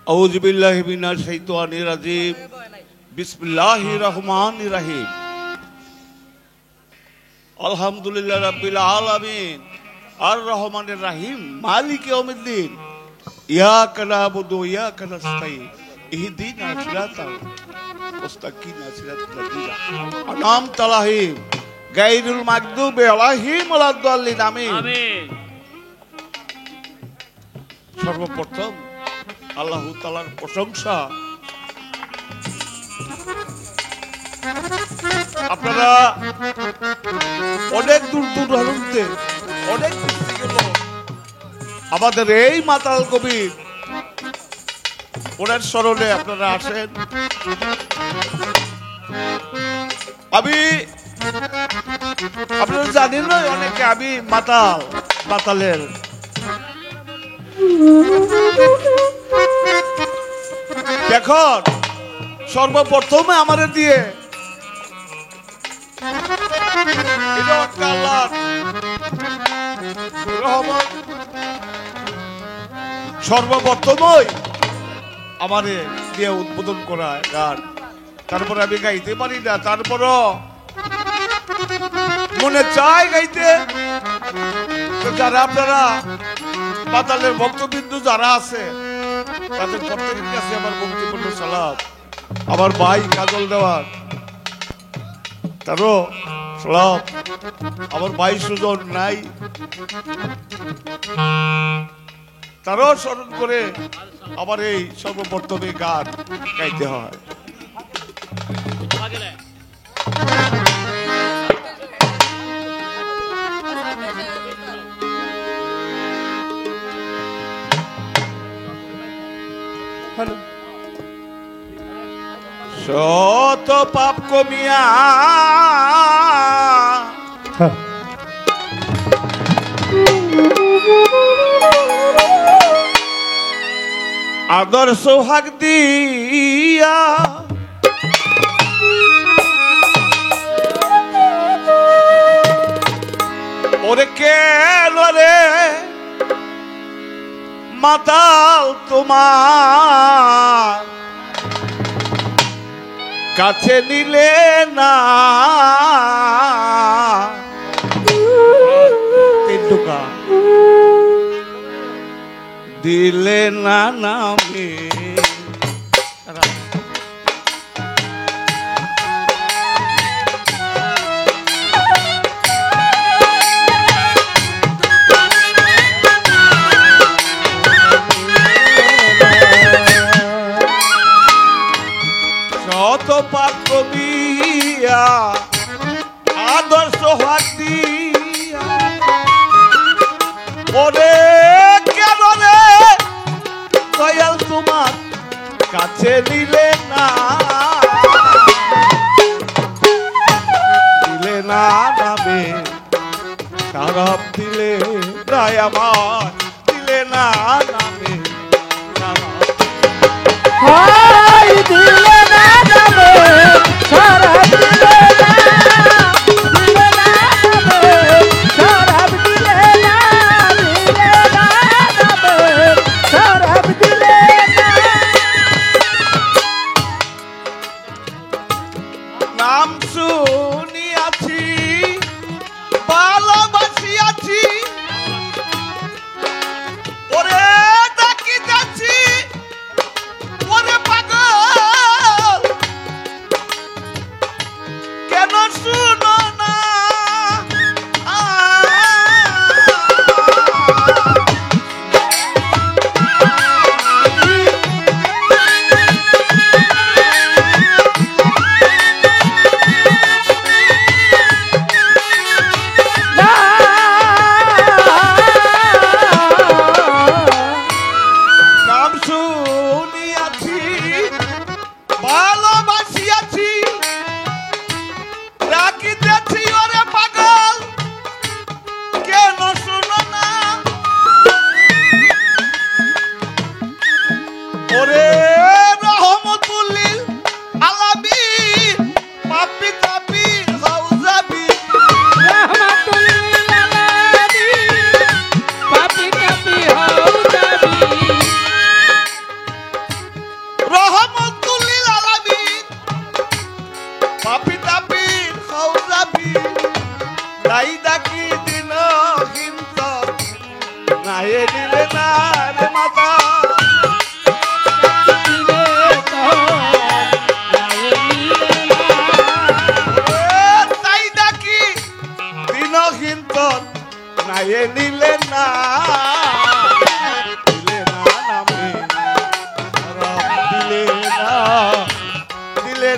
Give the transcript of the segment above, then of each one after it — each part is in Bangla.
আউযু বিল্লাহি মিনাশ শাইতানির রাজিম। বিসমিল্লাহির রহমানির রহিম। আলহামদুলিল্লাহি রাব্বিল আলামিন আর রহমানির রহিম মালিকি ইয়াউমিদ্দিন। ইয়াকা না'বুদু ওয়া ইয়াকা নাস্তাঈন। ইহদিনাস সিরাতাল মুস্তাকিম সিরাতাল লাযিনা আন'আমতা আলাইহিম গায়রুল মাগদুবি আলাইহিম ওয়ালাদ-দাল্লিন। আমিন। সর্বপ্রথম আল্লাহ তাআলার প্রশংসা। আপনারা অনেক দূর দূরান্তে অনেক আমাদের এই মাতাল কবি ওনার স্মরণে আপনারা আসেন। আমি আপনারা জানেন না অনেকে আমি মাতালের দেখুন সর্বপ্রথমে আমারে দিয়ে সর্বপ্রথমই আমারে দিয়ে উদ্বোধন করা গান। তারপরে আমি গাইতে পারি না, তারপরও মনে চায় গাইতে। যারা আপনারা পাতালের ভক্তবিন্দু যারা আছে তাদের প্রত্যেকের কাছে আমার ভক্তিপূর্ণ সালাম। আমার ভাই কাজল দেওয়ার তারও সালাম। আমার ভাই সুজন নাই তারও স্মরণ করে আমার এই সর্বপ্রথমে গান গাইতে হয়। শত পাপ কমিয়া আদর্শ হাক দিয়া ওরে কেন রে মাতাল তোমার কাছে নিলে না তিনটুকা দিলে না নামে। শত পাপ কবিয়া আদর্শ হাত দিয়া ওরে কেন রে দয়াল তোমার কাছে নিলে না নামে খারাপ দিলে রায় আমার দিলে না নামে দিলে না নামে খারাপ দিলে না দিলে না নামে খারাপ দিলে না দিলে না নামে খারাপ দিলে না নাম শুনিয়াছি ভালোবাসিয়াছি ওরে ডাকিতেছি ওরে পাগল কেন শুনো না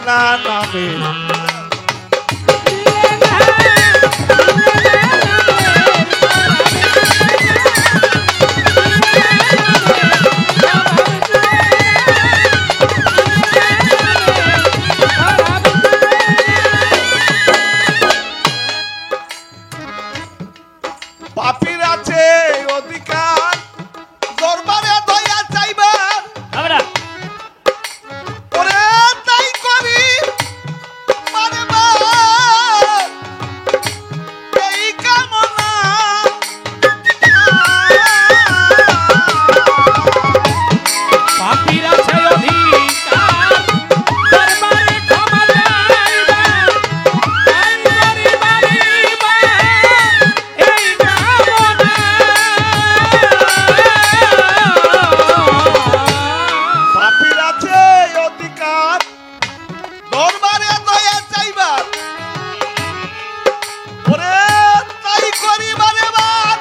না নামে পাপীর আছে অধিকার দরবারে দয়া চাইবার ওরে তাই করি মানে এই কামনা পাপীর আছে অধিকার দরবারে ক্ষমা চাইবার তাই করি এই কামনা পাপীর আছে অধিকার দরবারে দয়া চাইবার ওরে তাই করি বারেবার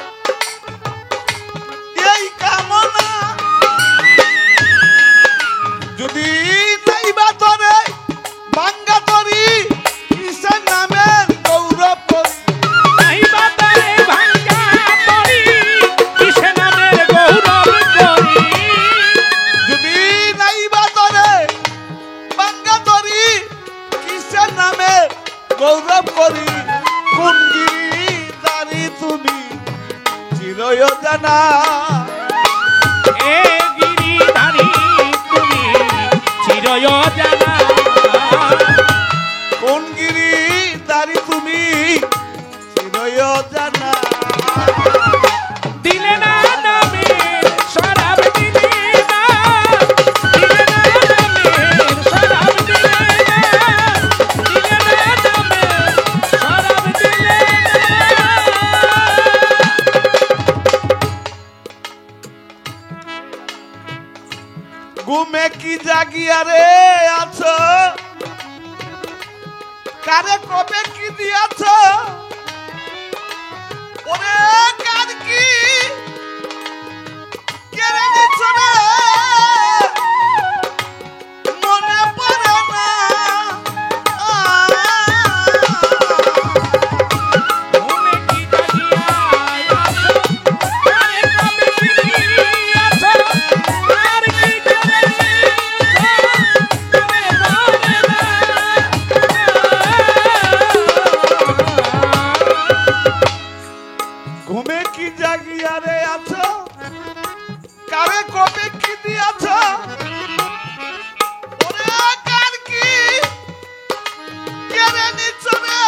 এই কামনা যদি চাইবা তোরে বাঙ্গা তরি কিসের নামের গৌরব করি চাইবা তারে ভাঙ্গা তরি কিসে নামের গৌরব করি যদি নাইবা তোরে বাঙ্গা তরি কিসের নামের গৌরব করি কোন গিরিধারী তুমি চিরয় জানা এ গিরিধারী তুমি চিরয় জানা কোন গিরিধারী তুমি চিরয় জানা দিলে না নামের শরাব দিলে না দিলে না নামের শরাব দিলে না দিলে না নামের শরাব দিলে ঘুমে কি জাগিয়া রে আছো কারে কবে কি দিয়াছ ওরে কার কি কেড়ে নিচ্ছ রে মনে পড়ে না ঘুমে কি জাগিয়া আছো আরে কবে কি দিয়াছ আর কি করেছি তুমি জানে না ঘুমে কি জাগিয়া রে আছো কারে কবে কি দিয়াছ ওরে কার কি কেড়ে নিচ্ছ রে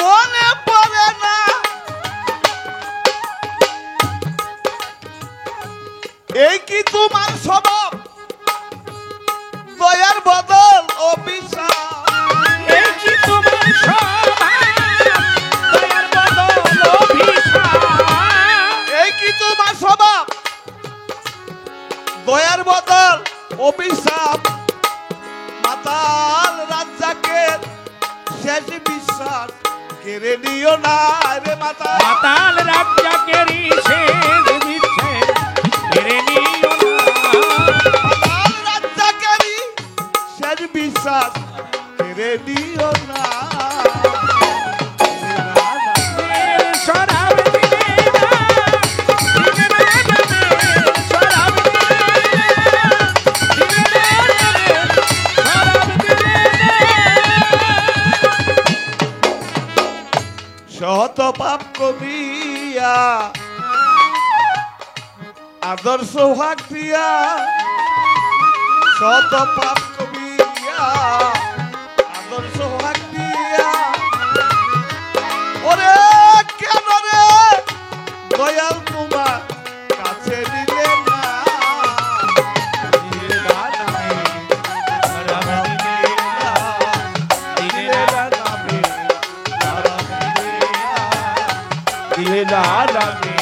মনে পড়ে না এই কি তোমার স্বভাব দয়ার বদল অভিশাপ এই কি তোমার স্বভাব দয়ার বদল অভিশাপ এই কি তোমার স্বভাব দয়ার বদল অভিশাপ মাতাল রাজ্জাকের শেষ বিশ্বাস কেড়ে নিও না রে মাতা মাতাল রাজ্জাকেরই শেষ দিচ্ছে কেড়ে নিও না মাতাল রাজ্জাকেরই শেষ বিশ্বাস কেড়ে নিও না শরাব দিলে না দিলে না নামের শরাব দিলে না দিলে না নামের শরাব দিলে শত পাপ কমিয়া আদর্শ ভাগ দিয়া শত পাপ কমিয়া আদর্শ ভাগ দিয়া ওরে কেন রে দয়াল তোমার কাছে দিলে না দিলে না নামে শরাব দিলে না দিলে দিলে না না নামে দিলে না নামে